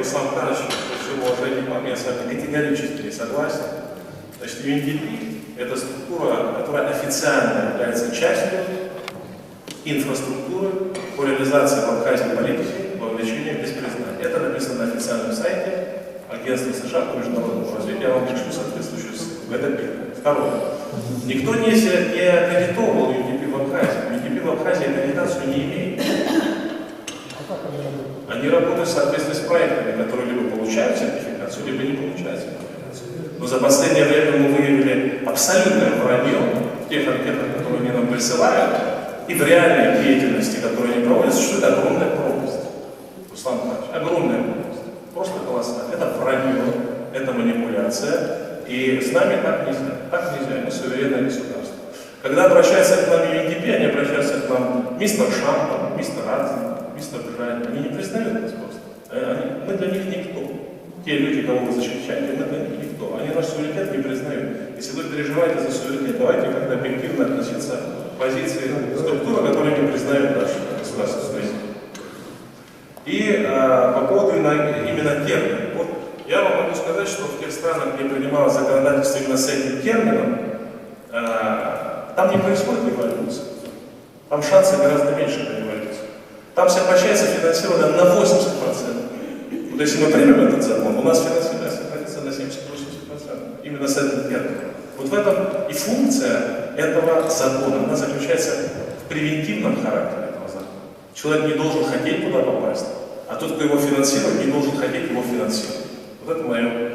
Руслан Павлович, при всем уважении к вам, я с вами категорически не согласен. Значит, UNDP – это структура, которая официально является частью инфраструктуры по реализации в Абхазии политики вовлечения без признания. Это написано на официальном сайте Агентства США по международному развитию. Я вам пришлю соответствующую ссылку. Это первое. Второе. Никто не аккредитовал UNDP в Абхазии. UNDP в Абхазии аккредитацию не имеет. Они работают в соответствии с проектами, которые либо получают сертификацию, либо не получают сертификацию. Но за последнее время мы выявили абсолютное вранье в тех анкетах, которые они нам присылают, и в реальной деятельности, которую они проводят, существует огромная пропасть. Руслан Павлович, огромная пропасть. Просто колоссальная. Это вранье, это манипуляция. И с нами так нельзя. Так нельзя. Мы суверенное государство. Когда обращаются к нам UNDP, они обращаются к нам мистер Шампан, мистер Адзин, мистер Бжань. Они не признают нас просто. Мы для них никто. Те люди, кого вы защищаете, мы для них никто. Они наш суверенитет не признают. Если вы переживаете за суверенитет, давайте как-то объективно относиться к позиции структуры, которые не признают наш государственный суверенитет. И по поводу именно термина. Вот я вам могу сказать, что в тех странах, где принималось законодательство именно с этим термином, там не происходит революция. Там шансы гораздо меньше на революцию. Там сокращается финансирование на 80%. Вот если мы примем этот закон, у нас финансирование сократится на 70-80%. Именно с этим термином. Вот в этом и функция этого закона. Она заключается в превентивном характере этого закона. Человек не должен хотеть туда попасть, а тот, кто его финансирует, не должен хотеть его финансировать. Вот это мое